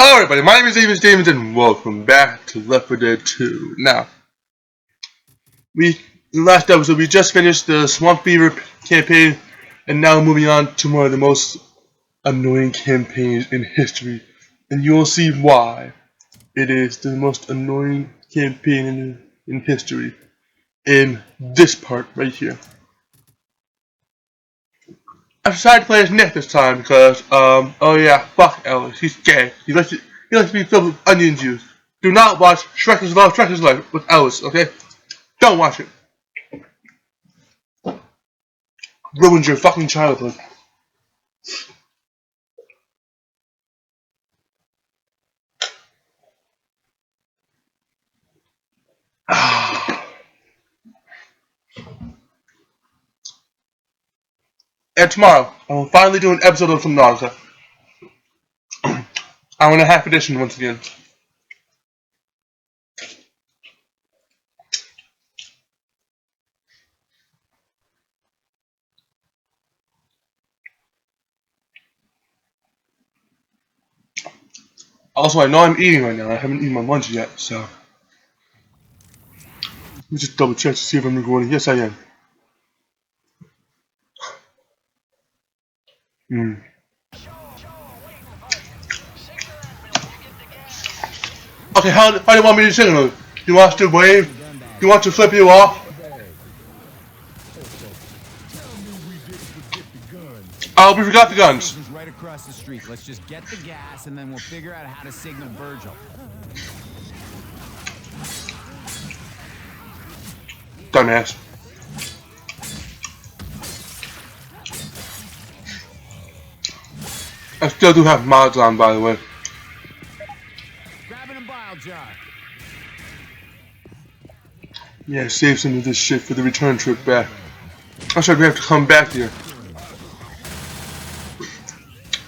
Hello everybody, my name is Stevens and welcome back to L4D2. Now, in the last episode we just finished the Swamp Fever campaign and now moving on to one of the most annoying campaigns in history. And you will see why it is the most annoying campaign in history in this part right here. I decided to play as Nick this time because, oh yeah, fuck Ellis. He's gay. He likes to be filled with onion juice. Do not watch Shrek is Love, Shrek is Life with Ellis, okay? Don't watch it. Ruins your fucking childhood. And tomorrow, I will finally do an episode of some Naruto. Hour and a half edition once again. Also, I know I'm eating right now. I haven't eaten my lunch yet, so let me just double check to see if I'm recording. Yes, I am. Okay, how do you want me to signal? Do you want us to wave? Do you want to flip you off? Oh, we forgot the guns. Right across the street. Let's just get the gas and then we'll figure out how to signal Virgil. Dumbass. I still do have mods on, by the way. Grabbing a bile jar. Yeah, save some of this shit for the return trip back. I'm sorry, we have to come back here.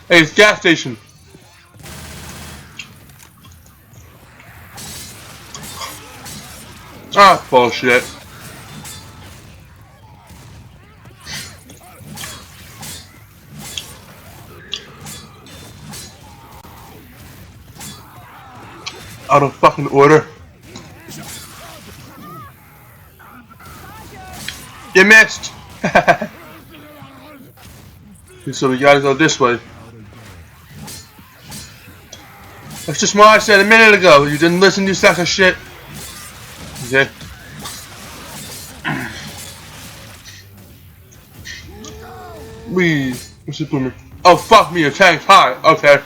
Hey, it's gas station. Ah, bullshit. Out of fucking order. You missed! So we gotta go this way. That's just what I said a minute ago. You didn't listen, you sack of shit. Okay. What's this boomer? Oh, fuck me, a tank's high. Okay.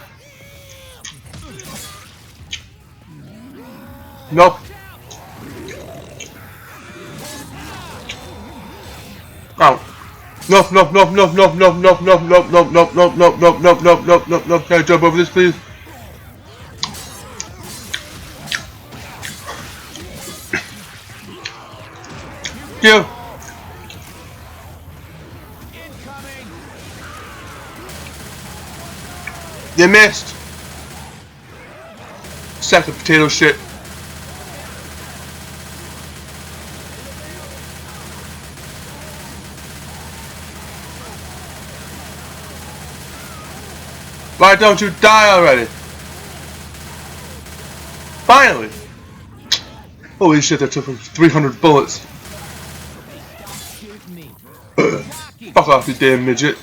Nope. Oh. Nope, nope, nope, nope, nope, nope, nope, nope, nope, nope, nope, nope, nope, nope, nope, nope, nope, nope, nope. Can I jump over this, please? You. You missed. Sack of potato shit. Why don't you die already? Finally! Holy shit, that took 300 bullets. Fuck off, you damn midget.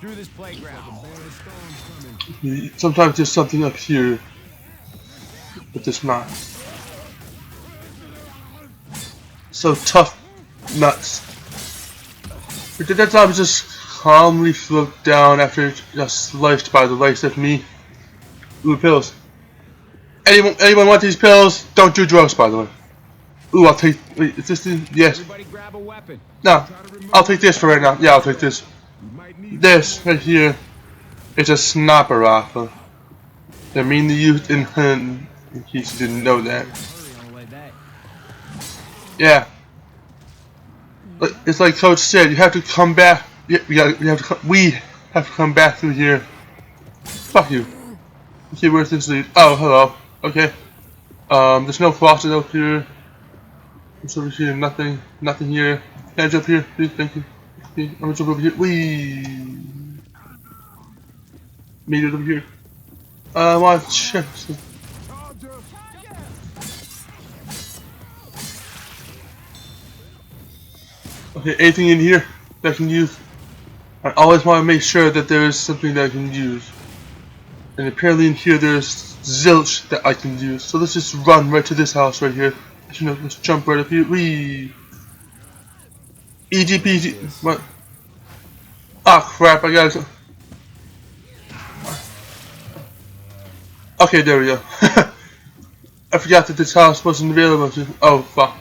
Through this playground. Sometimes there's something up here, but there's not. So tough nuts. But did that time just calmly float down after just sliced by the likes of me? Ooh, pills. Anyone want these pills? Don't do drugs, by the way. Ooh, I'll take. Wait, is this the? Yes. Everybody grab a weapon. No, I'll take this for right now. Yeah, I'll take this. This right here is a sniper rifle. They're mainly used in hunting, in case you didn't know that. Yeah. It's like Coach said, you have to come back. We have to come back through here. Fuck you. Okay, where's this lead? Oh, hello. Okay. There's no crosses up here. What's over here? Nothing here. Can I jump here? Please, thank you. Okay, I'm gonna jump over here. Whee! Made it over here. Watch. Okay, anything in here that I can use? I always want to make sure that there is something that I can use. And apparently in here there's zilch that I can use. So let's just run right to this house right here. You know, let's jump right up here. Wee. EGPG. What? Ah, crap! I gotta. Okay, there we go. I forgot that this house wasn't available to. Oh fuck!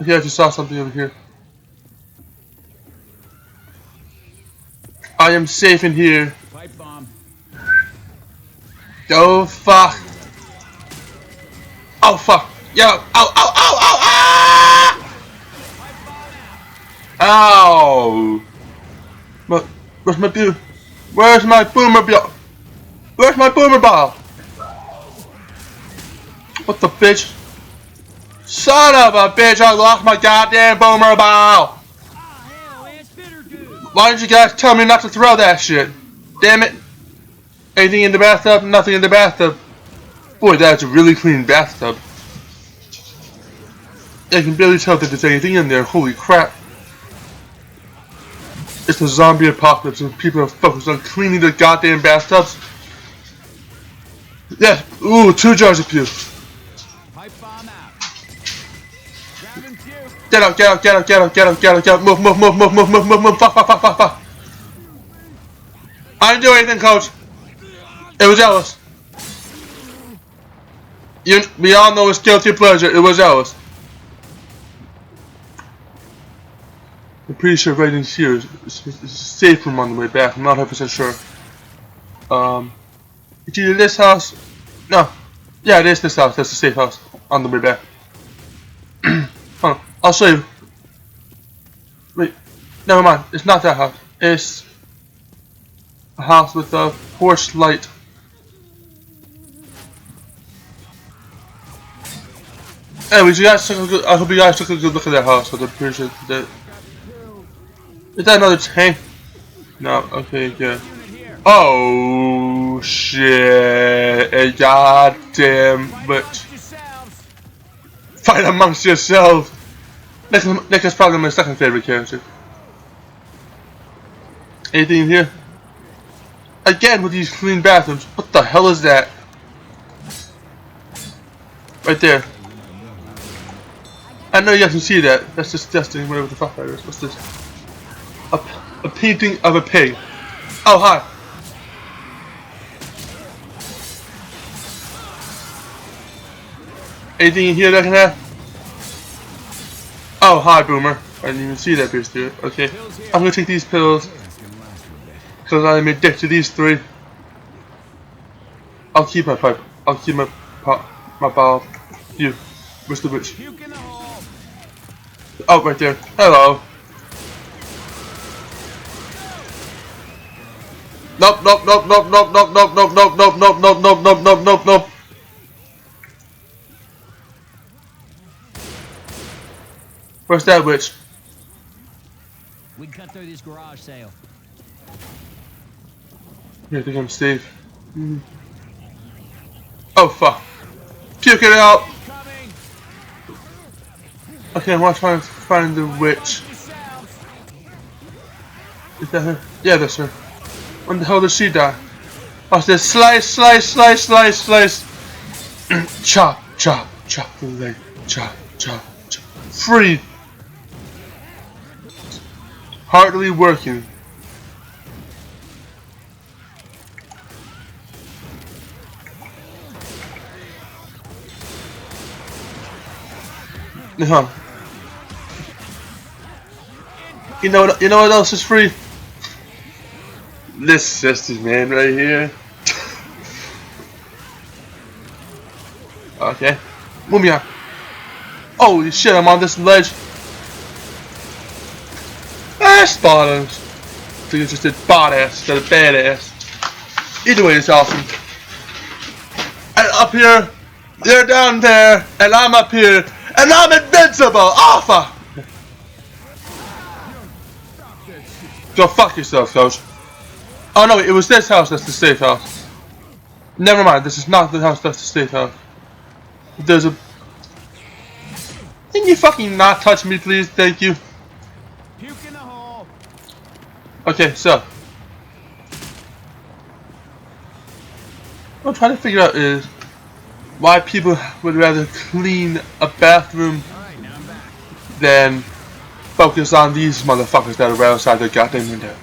Okay, I just saw something over here. I am safe in here. Pipe bomb. Oh fuck! Oh fuck! Yo! Ow! Ow! Ow! Ow! Ah! Ow! But where's my boo? Where's my boomer ball? Where's my boomer ball? What the bitch? Son of a bitch! I lost my goddamn boomer ball! Why didn't you guys tell me not to throw that shit? Damn it! Anything in the bathtub? Nothing in the bathtub. Boy, that's a really clean bathtub. I can barely tell that there's anything in there. Holy crap. It's a zombie apocalypse and people are focused on cleaning their goddamn bathtubs. Yeah. Ooh, 2 jars of puke. Pipe bomb out. Grabbing puke. Get out, get out, get out, get out, get out, get out, get out. Move, move, move, move, move, move, move, move. Fuck, fuck, fuck, fuck, fuck. I didn't do anything, coach. It was Ellis. We all know it's guilty pleasure. It was Ellis. I'm pretty sure right in here is a safe room on the way back. I'm not 100% sure. It's either this house. No. Yeah, it is this house. That's the safe house on the way back. Hold on. I'll show you. Wait. Never mind. It's not that house. It's a house with a porch light. Anyways, you guys took a good, I hope you guys took a good look at that house. I'm pretty sure that. Is that another tank? No. Okay, good. Oh shit! Goddamn! But fight amongst yourselves. Nick is probably my second favorite character. Anything in here? Again with these clean bathrooms. What the hell is that? Right there. I know you guys can see that. That's disgusting. Whatever the fuck that is. What's this? A painting of a pig. Oh hi. Anything in here that I can have? Oh hi, Boomer. I didn't even see that bitch through it. Okay. I'm gonna take these pills. Because I'm addicted to these 3. I'll keep my pipe. I'll keep my bottle. You. Where's the witch? Oh, right there. Hello. Nope, nope, nope, nope, nope, nope, nope, nope, nope, nope, nope, nope, nope, nope, nope, nope, nope. Where's that witch? We can cut through this garage sale. Yeah, I think I'm safe. Oh fuck. Puke it out! Okay, I'm trying to find the witch. Is that her? Yeah, that's her. When the hell did she die? Oh, it says slice, slice, slice, slice, slice. Chop, chop, chop the leg. Chop, chop, chop. Free. Hardly working. You know what else is free? This sister's man right here. Okay. Move me on. Holy shit, I'm on this ledge. Ah, spotters. I think it's just a badass instead of badass. Either way, it's awesome. And up here, they're down there, and I'm up here, and I'm invincible! Oh, fuck! Go fuck yourself, coach. Oh no, it was this house that's the safe house. Never mind, this is not the house that's the safe house. There's a... Can you fucking not touch me, please? Thank you. Puke in the hole. Okay, so... what I'm trying to figure out is... why people would rather clean a bathroom Alright, now I'm back. than focus on these motherfuckers that are right outside their goddamn window.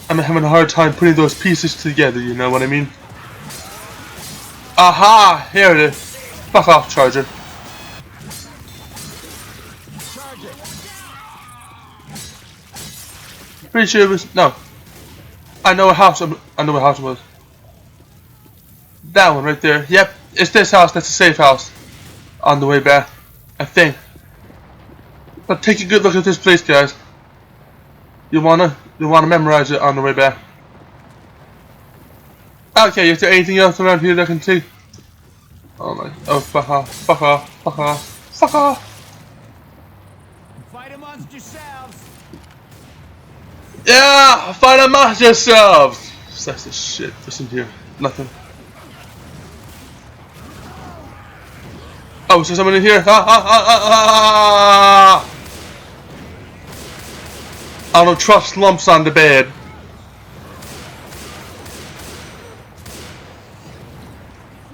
I'm having a hard time putting those pieces together, you know what I mean? Aha! Here it is. Fuck off, Charger. Charge it. Pretty sure it was... no. I know what house it was. That one right there. Yep, it's this house. That's a safe house. On the way back, I think. But take a good look at this place, guys. You wanna memorize it on the way back. Okay, is there anything else around here that I can see? Oh my... oh, fuck off, fuck off, fuck off, fuck off! Fight amongst yourselves. Yeah! Fight amongst yourselves! That's the shit. What's in here? Nothing. Oh, is there someone in here? I don't trust lumps on the bed.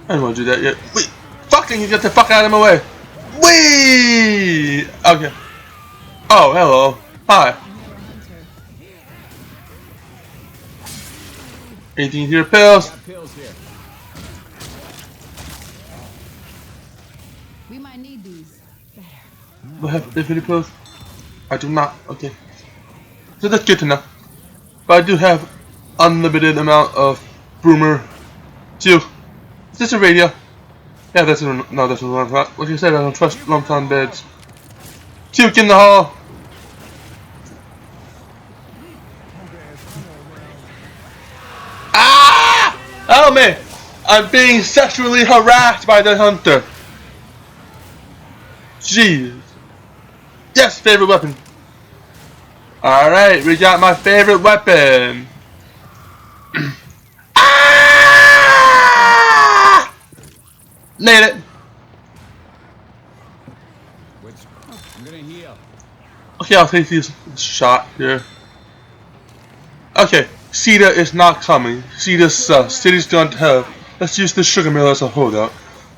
I don't want to do that yet. Wait! Fucking you get the fuck out of my way! Wee! Okay. Oh, hello. Hi. Anything here? Pills? Got pills here. We might need these. Do I have infinity pills? I do not. Okay. So that's good to know. But I do have unlimited amount of boomer. Two. Is this a radio? Yeah, that's a no. That's a lump. Like you said, I don't trust lumps on beds. Puke in the hall. Ah! Help me! I'm being sexually harassed by the hunter. Jeez. Yes, favorite weapon. Alright, we got my favorite weapon. Ah! Made it. Which I'm gonna heal. Okay, I'll take this shot here. Okay, Sita is not coming. Sita sucks. City's gone to hell. Let's use the sugar mill as a holdout.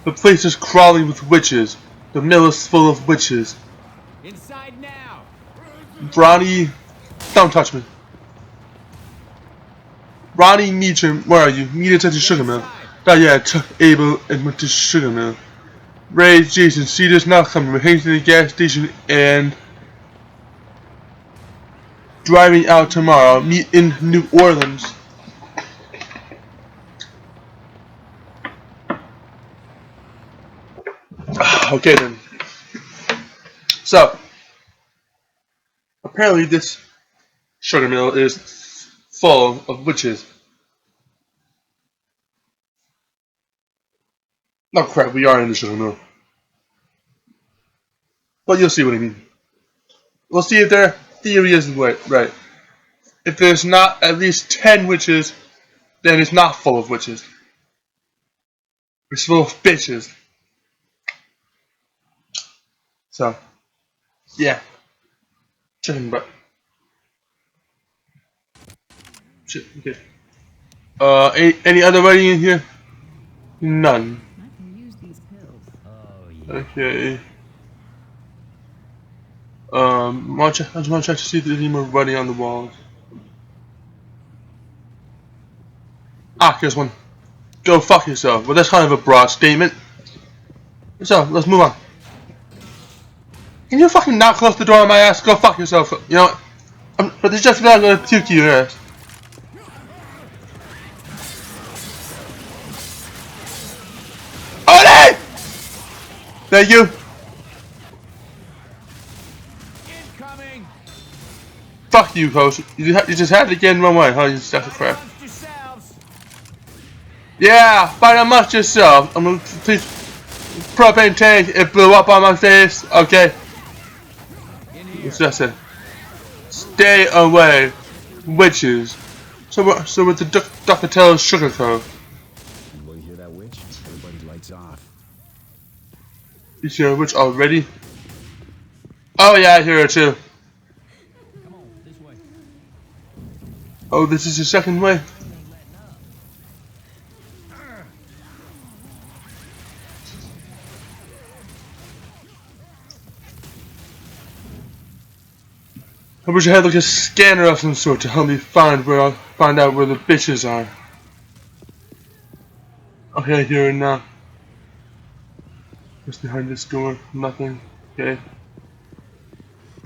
The place is crawling with witches. The mill is full of witches. Inside now. Ronnie, don't touch me. Ronnie Meacham, where are you? Meet us at the sugar mill. Oh yeah, I took Abel and went to sugar mill. Ray, Jason, Cedar's not coming. We're heading to the gas station and driving out tomorrow. Meet in New Orleans. Okay then. So, apparently this sugar mill is full of witches. Oh crap, we are in the sugar mill. But you'll see what I mean. We'll see if their theory is right. If there's not at least 10 witches, then it's not full of witches. It's full of bitches. So, yeah. Chicken butt. Shit, okay. Any other writing in here? None. I can use these pills. Oh yeah. Okay. I just want to check to see if there's any more writing on the walls. Ah, here's one. Go fuck yourself. Well, that's kind of a broad statement. So, let's move on. Can you fucking not close the door on my ass? Go fuck yourself. You know what? But it's just not gonna puke your ass. Ollie! Thank you. Incoming. Fuck you, host. You just had to get in my way, huh? You sack of crap. Amongst yourselves. Yeah, fight amongst yourself. I'm gonna please. Propane tank. It blew up on my face. Okay. In here. What's that say? Stay away. witches. So with the Ducatello's sugar cove. Anybody hear that witch? Everybody's lights off. You hear a witch already? Oh yeah, I hear her too. Come on, this way. Oh, this is the second way. I wish I had like a scanner of some sort to help me find out where the bitches are. Okay, I hear her now. What's behind this door? Nothing. Okay.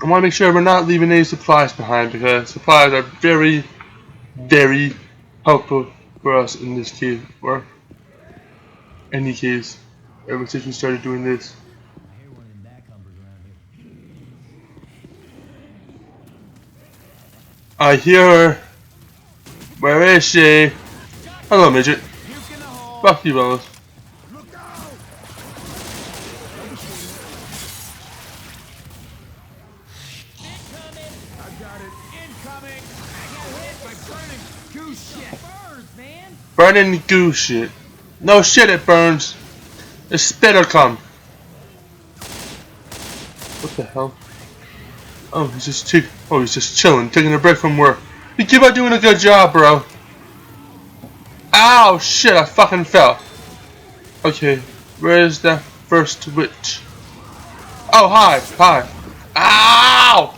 I want to make sure we're not leaving any supplies behind because supplies are very, very helpful for us in this case or any case. Ever since we started doing this. I hear one of them backhumpers around here. I hear her. Where is she? Hello, midget. Puke in the hole. Fuck you, Ellis. Look out! Incoming! I got it. Incoming! I got hit by burning goose shit. Burns, man! Burning goo shit. No shit, it burns. The spitter come. What the hell? Oh, he's just chilling, taking a break from work. You keep on doing a good job, bro. Ow, shit, I fucking fell. Okay, where's that first witch? Oh, hi, hi. Ow!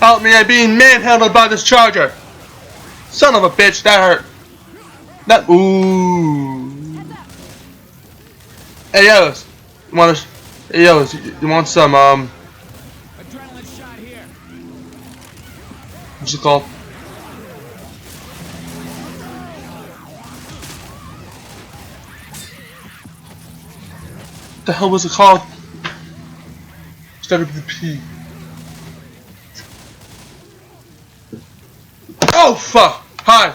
Help me, I'm being manhandled by this charger. Son of a bitch, that hurt. That, ooh. Hey, Ellis, you want some, Adrenaline shot here. what's it called? What the hell was it called? Started with a P. Oh fuck! Hi!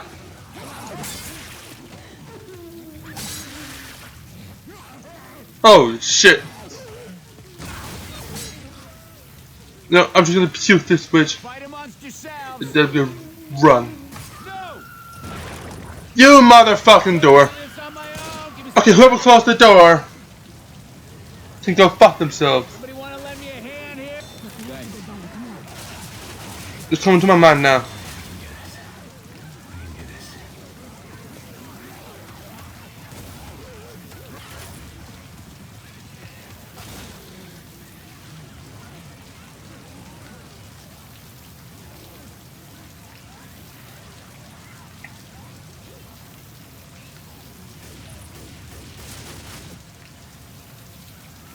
Oh shit! No, I'm just gonna puke this witch. Fight amongst yourselves. Then we run. No! You motherfucking door! This on my own. Give me Okay, whoever closed the door can go fuck themselves. somebody want to lend me a hand here? It's coming to my mind now.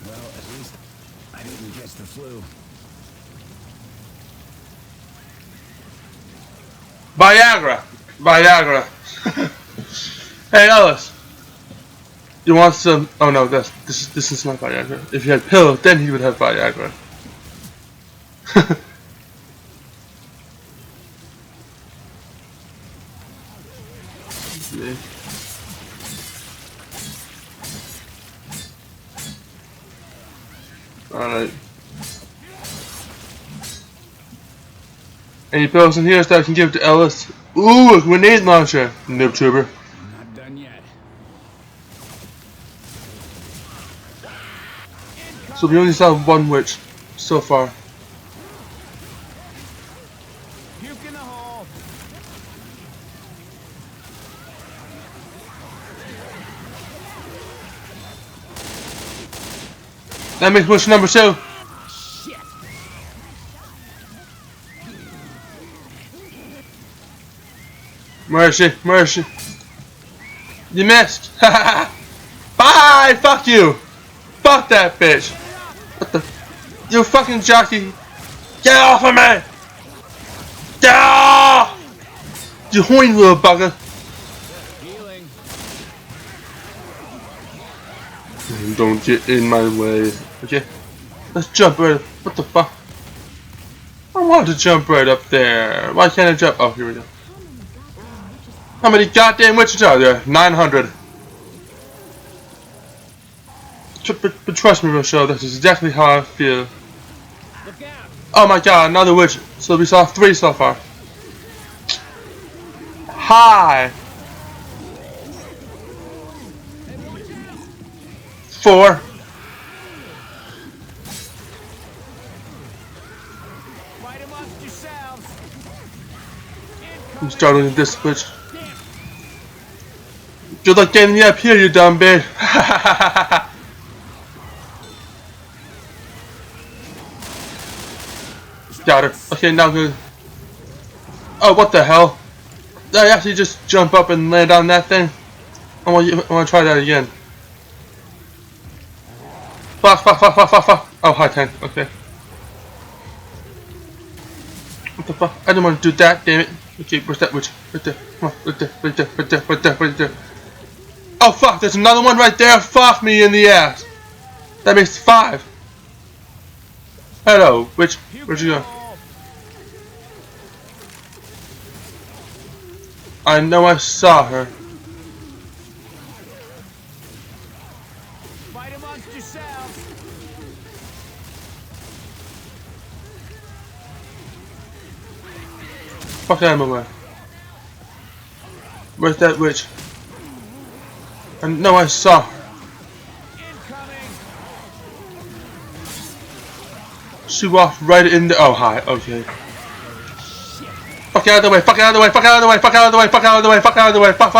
Well, at least I didn't catch the flu. Viagra! Viagra! Hey Ellis! You want some? Oh no, this is not Viagra. If he had pills, then he would have Viagra. Yeah. Alright. Any pills in here that I can give to Ellis? Ooh, a grenade launcher! Noob tuber. I'm not done yet. So we only saw one witch so far. Puke in the hole. That makes witch number 2. Shit! Where is she? Where is she? You missed! Bye! Fuck you! Fuck that bitch! What the? You fucking jockey! Get off of me! Get off! You horny little bugger! Healing. Don't get in my way. Okay? Let's jump right up. What the fuck? I wanted to jump right up there. Why can't I jump? Oh, here we go. How many goddamn witches are there? 900. But trust me, Rochelle, that's exactly how I feel. Look out! Oh my god, another witch. So we saw 3 so far. Hi. 4. Fight amongst yourselves. I'm starting with this switch. Good luck getting me up here, you dumb bitch. Got her. Okay, now good. Oh, what the hell? Did I actually just jump up and land on that thing? I want to try that again. Fuck. Oh, hi, 10. Okay. What the fuck? I didn't want to do that, damn it. Okay, where's that witch? Right there. Come on, right there. Oh, fuck, there's another one right there. Fuck me in the ass. That makes 5. Hello, witch. Where'd you go? I know I saw her. Fight amongst yourselves. Fuck out of my way. Where's that witch? I know I saw her. Incoming. She walked right in the. Oh, hi. Okay. Fuck out of the way. Fuck out of the way. Fuck out of the way. Fuck out of the way. Fuck out of the way. Fuck out of the way. Fuck.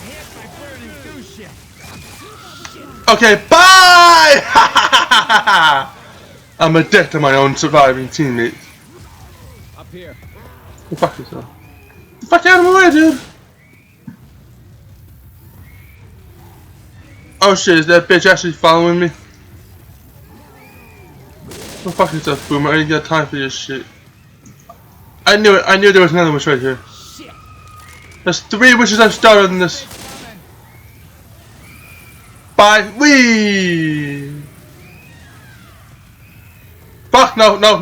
Hit by burning goo shit. Okay, bye! I'm a dick to my own surviving teammates. Up here. Go fuck yourself. Get the fuck out of my way, dude! Oh shit, is that bitch actually following me? Go fuck yourself, Boomer. I ain't got time for your shit. I knew it. I knew there was another witch right here. Shit. There's 3 witches I've started in this. Bye. Wee. Fuck no. No.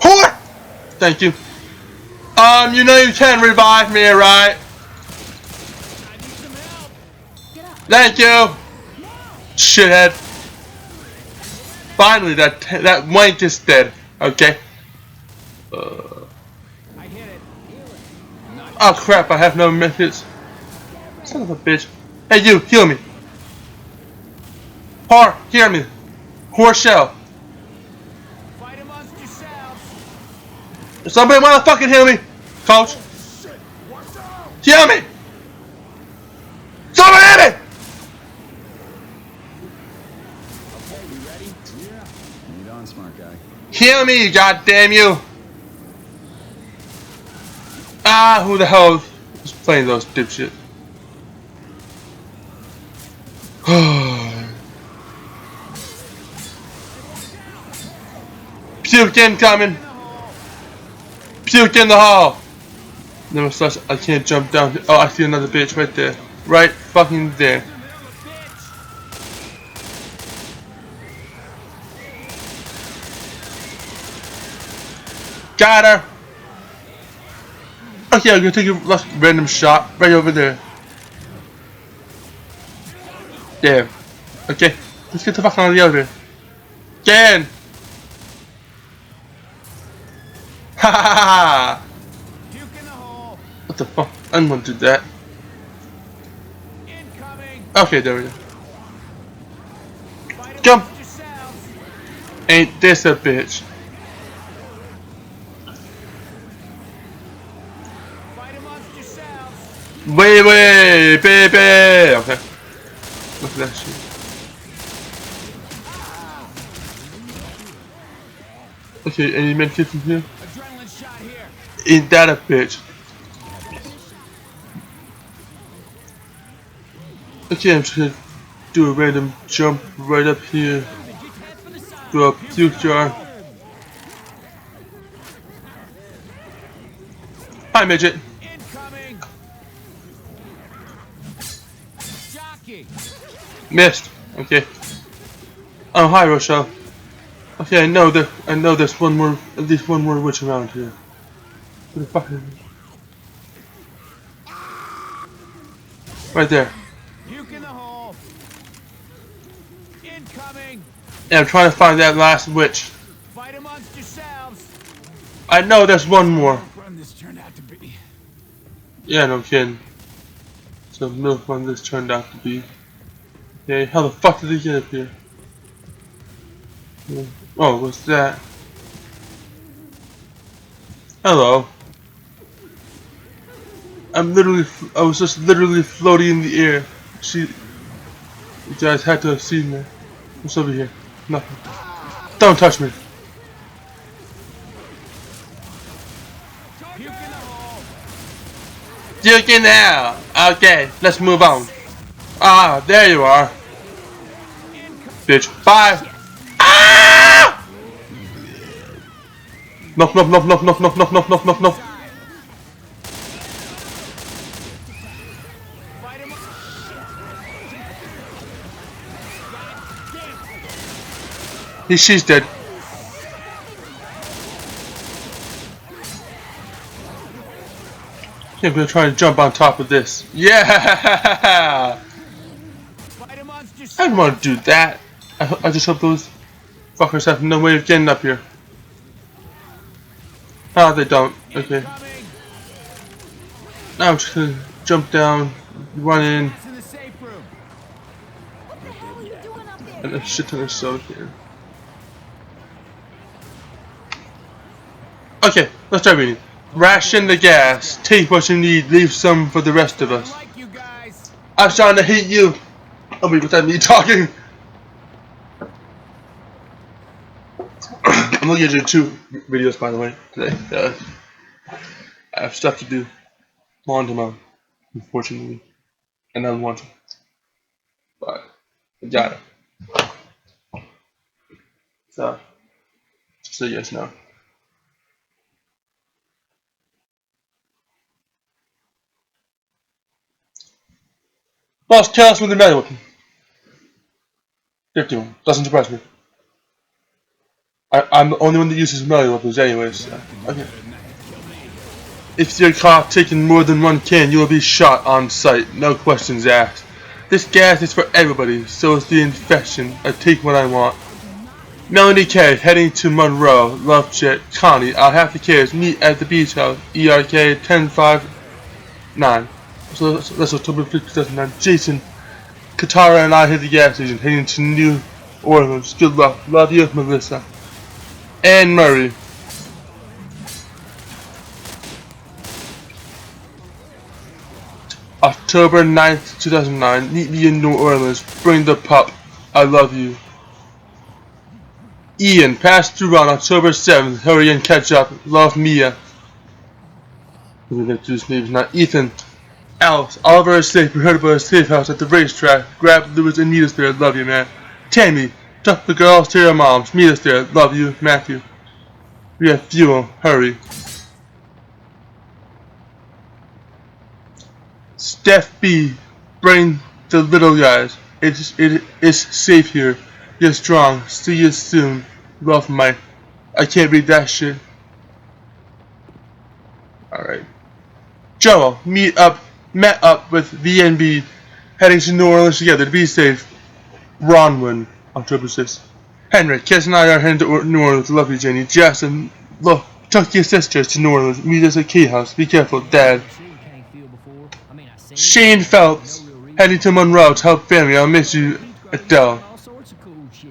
Whore! Thank you. You know you can revive me, right? I need some help. Thank you. Shithead. Finally, that wank is dead. Okay. I hit it. Oh crap! I have no methods. Son of a bitch. Hey you, heal me. Whore, hear me. Whore shell. Fight amongst yourselves. Somebody wanna fucking heal me? Coach? Heal me! Somebody hit me! Okay, you ready? Yeah. Lead on, smart guy. Heal me, goddamn you! Ah, who the hell is playing those dipshit? Puke incoming! Puke in the hall! Never such. I can't jump down. Oh, I see another bitch right there. Right fucking there. Got her! Okay, I'm gonna take a random shot right over there. There. Okay, let's get the fuck out of the elevator. Get in! Ha ha ha! Puke in the hole. What the fuck? I'm gonna do that. Incoming. Okay, there we go. Fight Jump! amongst yourselves. Ain't this a bitch? Fight amongst yourselves. Wait, baby! Okay. Look at that shit. Okay, any medkits in here? Adrenaline shot here. Ain't that a bitch? Okay, I'm just gonna do a random jump right up here. Do a puke jar. Hi, midget. Incoming. Jockey. Missed. Okay. Oh, hi, Rochelle. Okay, I know there's one more, at least one more witch around here. Where the fuck is it? Right there. Puke in the hole. Incoming. Yeah, I'm trying to find that last witch. Fight amongst yourselves. I know there's one more. Run this turned out to be. Yeah, no kidding. So milk one this turned out to be. Okay, how the fuck did he get up here? Oh, what's that? Hello. I was just literally floating in the air. You guys had to have seen that. What's over here? Nothing. Don't touch me. Puke in the hole. You can now. Okay, let's move on. Ah, there you are. Bitch. Bye. Ah! No, no, no, no, no, no, no, no, no, no, no. Fight amongst. She's dead. I think we're gonna try and jump on top of this. Yeah! Fight amongst I yourselves. didn't want to do that. I just hope those fuckers have no way of getting up here. Ah, they don't. Okay. Incoming. Now I'm just gonna jump down, run in, Gas in the safe room. What the hell are you doing up there? and a shit ton of soda here. Okay, let's start reading. Ration the gas. Take what you need. Leave some for the rest of I us. like you guys. I'm starting to hate you. Oh wait, was that me talking? I'm looking at your 2 videos, by the way, today. I have stuff to do. Long tomorrow, unfortunately. And I don't want to. But I gotta. So, just so you guys know. Lost chaos with the melee weapon. 51. Doesn't surprise me. I'm the only one that uses melee weapons anyways. So. Okay. If you're caught taking more than one can, you will be shot on sight. No questions asked. This gas is for everybody, so is the infection. I take what I want. Melanie K. heading to Monroe. Love Jet. Connie. I'll have the kids meet at the beach house. ERK 1059. So that's October 5th, 2009. Jason. Katara and I hit the gas station heading to New Orleans. Good luck. Love you, Melissa. Anne Murray. October 9th, 2009. Meet me in New Orleans. Bring the pup. I love you. Ian. Pass through on October 7th. Hurry and catch up. Love, Mia. We're gonna do this names now. Ethan. Alice. Oliver is safe. We heard about a safe house at the racetrack. Grab Lewis and meet us there. Love you, man. Tammy. Tuck the girls to your moms. Meet us there. Love you, Matthew. We have fuel. Hurry. Steph B. Bring the little guys. It is safe here. You're strong. See you soon. Love, Mike. I can't read that shit. Alright. Joel. Met up with VNB. Heading to New Orleans together to be safe. Ronwin. October 6th. Henry. Kiss and I are heading to New Orleans. Love you, Jenny. Jackson. Look. Tuck your sisters to New Orleans. Meet us at Key House. Be careful, Dad. Shane Phelps, heading to Monroe to help family. I'll miss you, Adele. All sorts of cool shit.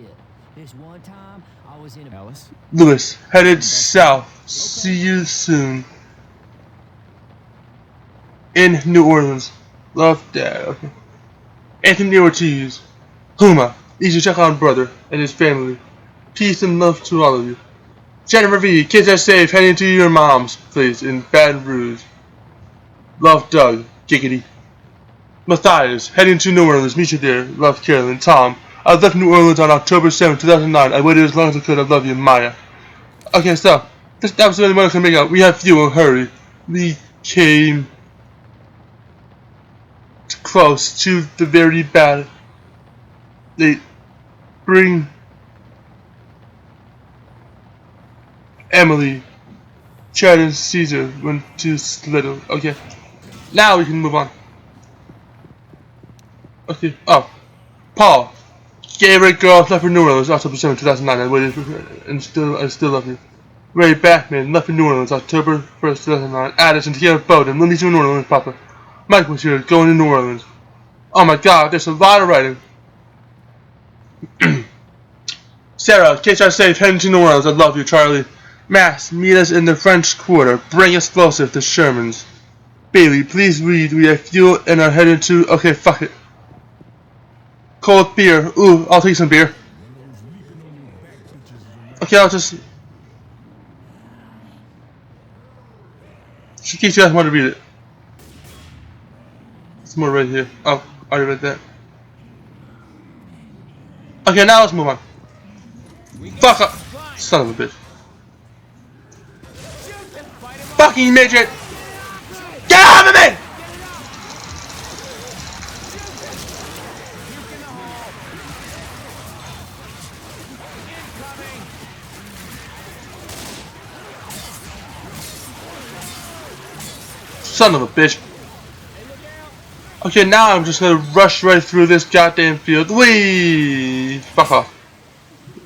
This one time, I was in Alice. Lewis, headed south. See you soon. In New Orleans. Love, Dad. Okay. Anthony Ortiz. Huma, easy check on brother and his family. Peace and love to all of you. Jennifer V, kids are safe. Heading to your mom's place in Baton Rouge. Love, Doug. Giggity. Matthias, heading to New Orleans. Meet you there. Love, Carolyn. Tom, I left New Orleans on October 7th, 2009. I waited as long as I could. I love you, Maya. Okay, so this episode really want to make out. We have fuel. Hurry. We came close to the very bad. They bring Emily Chad and Caesar went too little. Okay. Now we can move on. Okay. Oh. Paul. Gay red girl left for New Orleans, October 7, 2009. I waited for, I still love you. Ray Batman left for New Orleans, October 1st, 2009. Addison, Taylor Bowden, let me to New Orleans, Papa. Mike was here, going to New Orleans. Oh my god, there's a lot of writing. Sarah, in case I say, heading to New Orleans, I love you, Charlie. Mass, meet us in the French Quarter. Bring explosive to Sherman's. Bailey, please read. We have fuel and are headed to. Okay, fuck it. Cold beer. Ooh, I'll take some beer. Okay, I'll just. In case you guys want to read it. It's more right here. Oh, I already read that. Okay, now let's move on. Fuck up. Son of a bitch. Fucking midget! Get off of me! Son of a bitch. Okay, now I'm just gonna rush right through this goddamn field. Whee! Fuck off.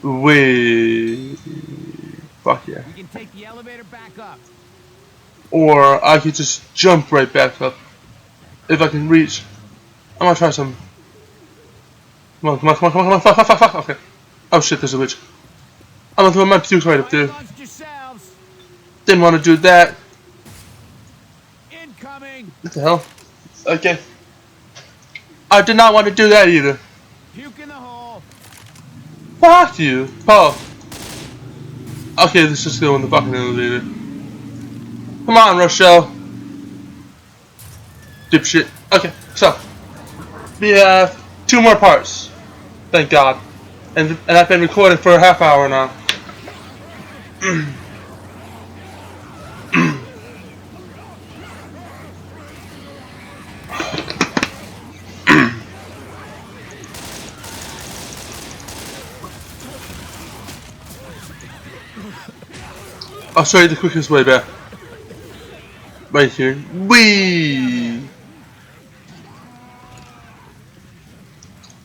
Whee! Fuck yeah. We can take the elevator back up. Or I could just jump right back up. If I can reach. I'm gonna try some. Come on, come on, come on, come on, fuck, fuck, fuck, fuck. Okay. Oh shit, there's a witch. I'm gonna throw my puke right up there. Didn't want to do that. Incoming. What the hell? Okay. I did not want to do that either. Puke in the hole. Fuck you, Paul. Okay, let's just go in the fucking elevator. Come on, Rochelle. Dipshit. Okay, so we have 2 more parts. Thank God. And I've been recording for a half hour now. I'll show you the quickest way back. Right here. Whee!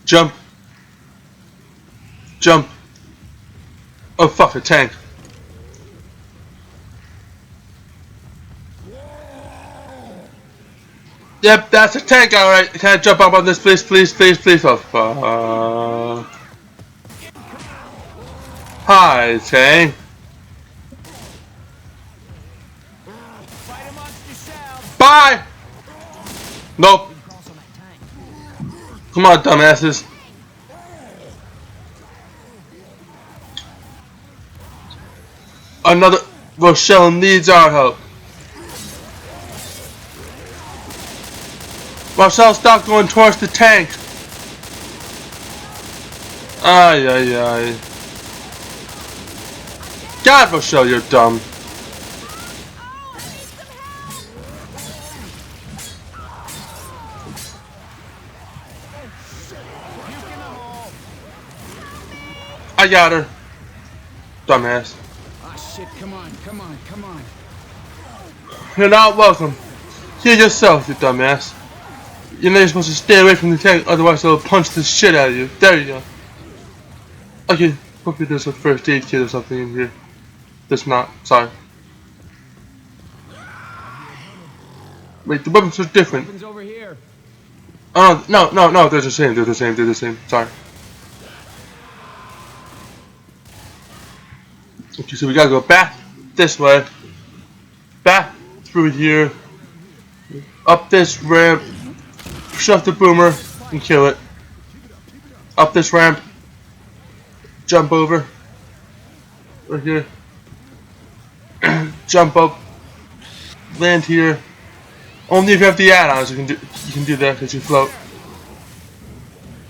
Jump. Jump. Oh fuck, a tank. Yep, that's a tank, alright. Can I jump up on this, please, please, please, please? Oh fuck. Hi, tank. Bye! Nope. Come on, dumbasses. Another Rochelle needs our help. Rochelle, stop going towards the tank. Ay, ay, ay. God, Rochelle, you're dumb. I got her. Dumbass. Ah shit, come on, come on, come on. You're not welcome. Heal yourself, you dumbass. You know you're supposed to stay away from the tank, otherwise they'll punch the shit out of you. There you go. Okay, hopefully there's a first aid kit or something in here. There's not, sorry. Wait, the weapons are different. Weapons over here. Oh, no, they're the same, they're the same, sorry. Okay, so we gotta go back this way, back through here, up this ramp, shove the boomer and kill it. Up this ramp, jump over, right here, jump up, land here. Only if you have the add-ons you can do that because you float.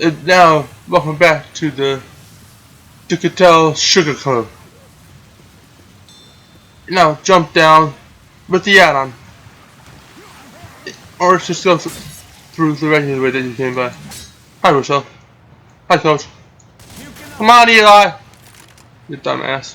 And now, welcome back to the Ducatel Sugar Club. Now jump down with the add-on, or just go through the regular way that you came by. Hi, Rochelle. Hi, Coach. Come on, Eli. You dumbass.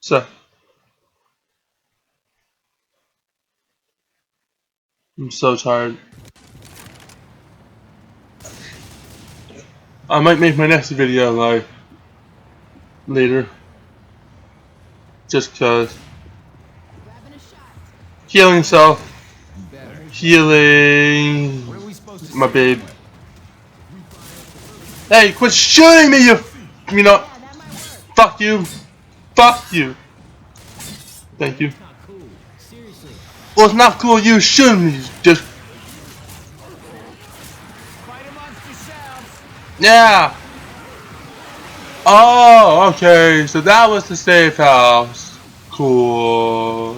So, I'm so tired. I might make my next video like later, just cause healing self, Better. healing What are we supposed to my say? babe. Hey, quit shooting me, you know, fuck you, fuck you. Thank you. That's not cool. Seriously. Well, it's not cool you shooting me, just, Fight amongst yourselves. yeah. Oh, okay, so that was the safe house. Cool.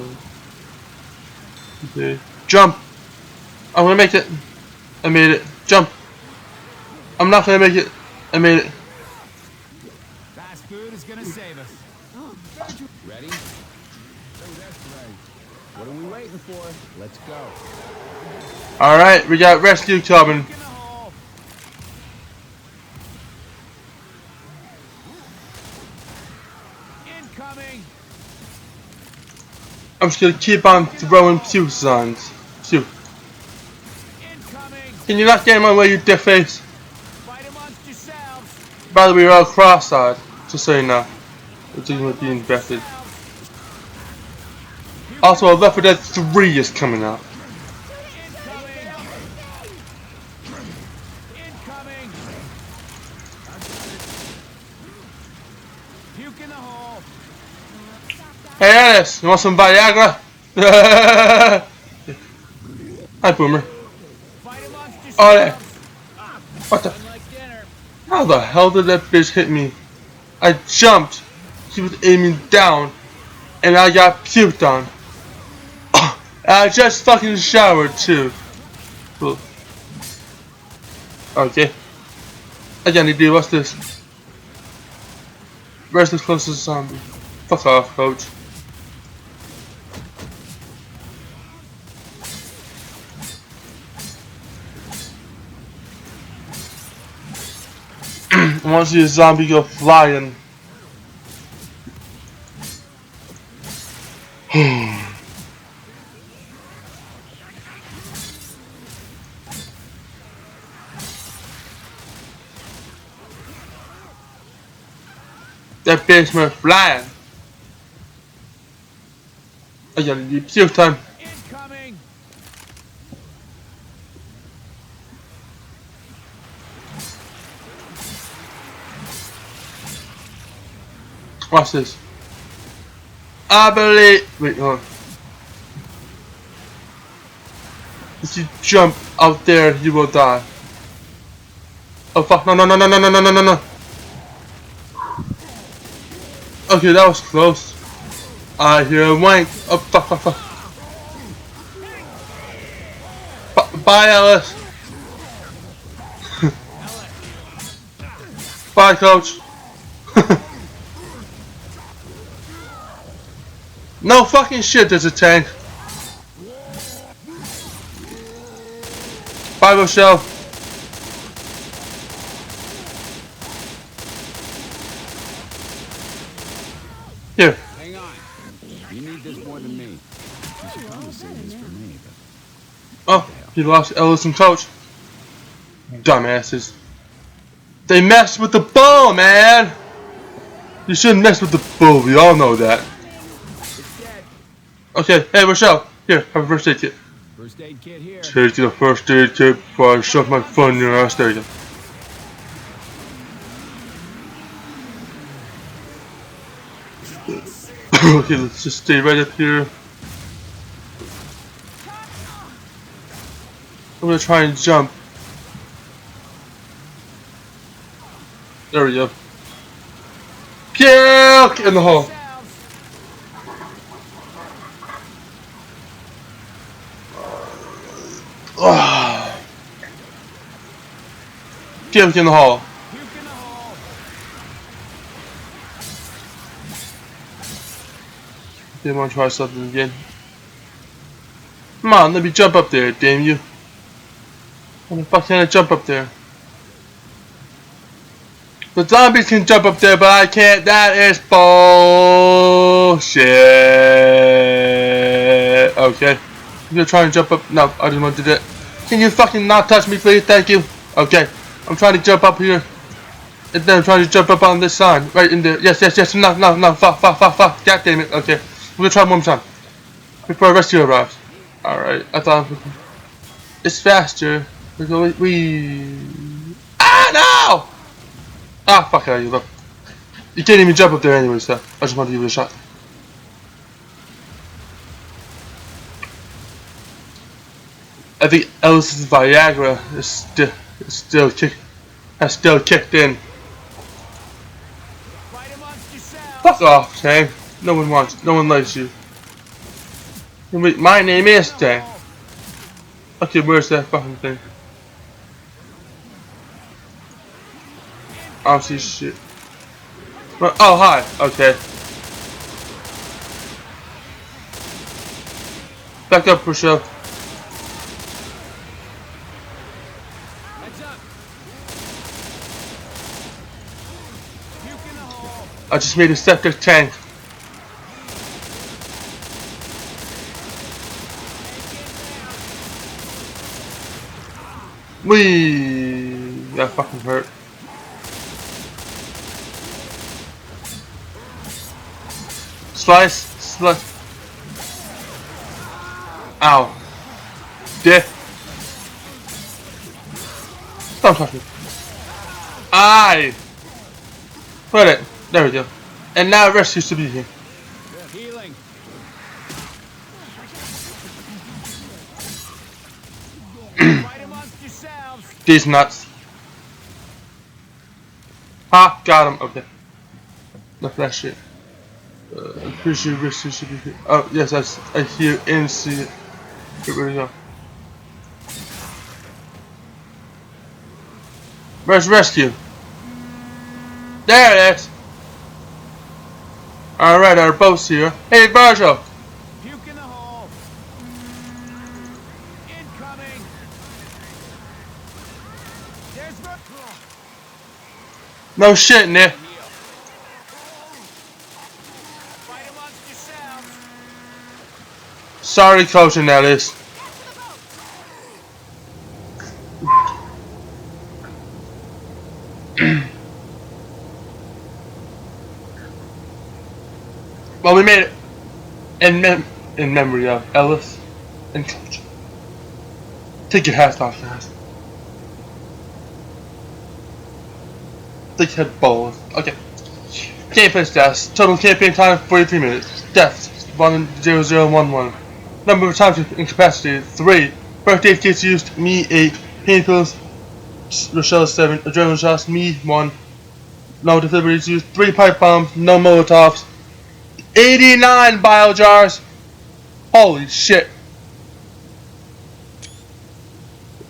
Okay, jump. I'm gonna make it. I made it. Jump. I'm not gonna make it. I made it. Fast food is gonna save us. Ready? Oh, that's right. What are we waiting for? Let's go. Alright, we got rescue coming. In the hole. Incoming. I'm just gonna keep on throwing pew signs. Pew. Incoming. Can you not get in my way, you dick face? Fight amongst yourselves. By the way, we're all cross-eyed. Just so you know. We're dealing with being infected. Also, Left 4 Dead 3 is coming out. Incoming. Incoming. Puke in the hole. Hey Alice, you want some Viagra? Hi Boomer. Fight amongst yourselves. Oh yeah. What the? Like dinner. How the hell did that bitch hit me? I jumped. She was aiming down. And I got puked on. And I just fucking showered too. Cool. Okay. I got an idea. What's this? Where's the closest zombie? Fuck off, coach. I want to see a zombie go flying. That bitch went flying. I gotta do puke time. Incoming. Watch this. I believe. Wait, hold on. If you jump out there, you will die. Oh fuck! No! No! No! No! No! No! No! No! No! No! Okay, that was close. I hear a wank. Oh fuck! Fuck! Fuck! Bye, Alice. Bye, coach. No fucking shit, there's a tank. Bye, Rochelle. Here. Hang on. You need this more than me. You should probably save this for me, but Oh, he lost Ellis and coach. Dumbasses. They messed with the ball, man. You shouldn't mess with the bull. We all know that. It's dead. Okay, hey Rochelle, here, have a first aid kit. First aid kit here. Take the first aid kit before I shove my foot in your ass. There you go. Okay, let's just stay right up here. I'm gonna try and jump. There we go. Puke in the hole. Puke in the hole. Puke in the hole. They want to try something again. Come on, let me jump up there, damn you. How the fuck can I jump up there? The zombies can jump up there, but I can't. That is bullshit. Okay. I'm gonna try and jump up. No, I didn't want to do that. Can you fucking not touch me, please? Thank you. Okay. I'm trying to jump up here. And then I'm trying to jump up on this sign. Right in there. Yes, yes, yes. No, no, no. Fuck, fuck, fuck, fuck. God damn it. Okay. I'm gonna try one more time. Before the rescue arrives. Alright. I thought it's faster. We go. Ah, no! Ah, fuck out of you, look. You can't even jump up there anyway, so I just wanted to give it a shot. I think Ellis's Viagra is still kicked in. Fight amongst yourselves. Fuck off, Tang. No one likes you. My name is Tang. Okay, where's that fucking thing? I don't see shit. Oh, hi. Okay. Back up, Rochelle. Heads up. Puke in the hole. I just made a septic tank. Wee! That fucking hurt. Slice. Ow. Dick. Don't touch me. Aye. Put it. There we go. And now rescue should be here. Healing. Fight amongst yourselves. These nuts. Ha! Got him. Okay. Look at that shit. I'm pretty sure rescue should be here. Oh, yes, I hear and see it. Get rid of go. Where's rescue? There it is! Alright, our boat's here. Hey, Virgil! Puke in the hole. Incoming. There's No shit, Nick. Fight amongst yourselves. Sorry, Coach and Ellis. Well, we made it in memory of Ellis and Coach. Take your hats off, guys. Take your head balls. Okay. Gameplay stats. Total campaign time 43 minutes. Deaths 10011. Number of times incapacitated 3. Birthday kits used me 8. Pain pills Rochelle 7. Adrenaline shots me 1. No defibrillators used 3 pipe bombs. No molotovs. 89 bile jars. Holy shit.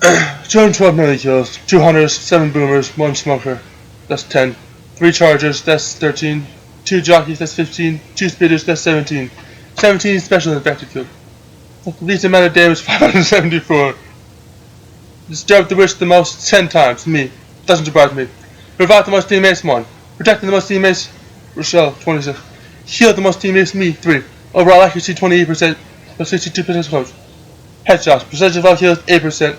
212 melee kills. 2 hunters. 7 boomers. 1 smoker. That's 10. 3 chargers. That's 13. 2 jockeys. That's 15. 2 spitters. That's 17. 17 special infected killed. The least amount of damage 574. Disturbed the wish the most 10 times. Me. Doesn't surprise me. Revived the most teammates 1. Protected the most teammates Rochelle 26. Healed the most teammates me 3. Overall accuracy 28%, but 62% close. Headshots, percentage of all kills 8%.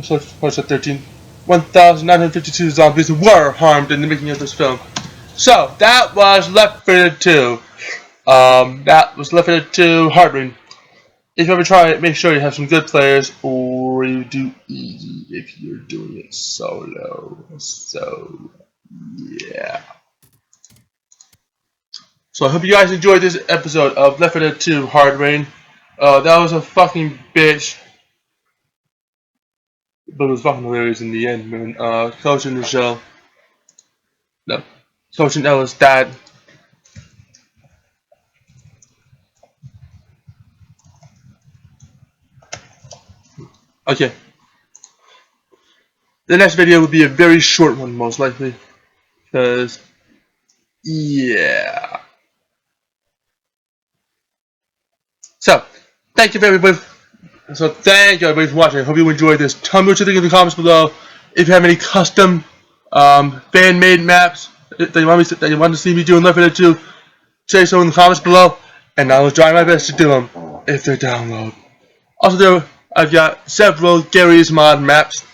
Close at 13. 1,952 zombies were harmed in the making of this film. So that was Left 4 Dead 2. That was Left 4 Dead 2 Hardware. If you ever try it, make sure you have some good players, or you do easy if you're doing it solo. So yeah. So I hope you guys enjoyed this episode of Left 4 Dead 2 Hard Rain. That was a fucking bitch. But it was fucking hilarious in the end, man. Coach and Rochelle. No. Coach and Ella's dad. Okay. The next video will be a very short one, most likely. Because, yeah. So, thank you everybody. Thank you everybody for watching. I hope you enjoyed this. Tell me what you think in the comments below. If you have any custom fan-made maps that you want to see me do in Left 4 Dead 2, say so in the comments below, and I will try my best to do them if they download. Also, I've got several Gary's Mod maps,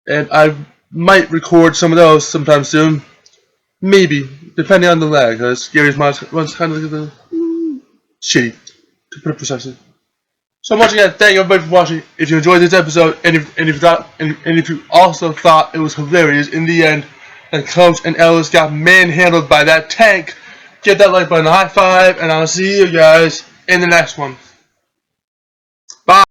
and I might record some of those sometime soon. Maybe, depending on the lag, because Gary's Mod runs kind of like shitty, to put it precisely. So once again, thank you everybody for watching. If you enjoyed this episode, and if you also thought it was hilarious in the end, and Coach and Ellis got manhandled by that tank, give that like button a high five, and I'll see you guys in the next one. Bye.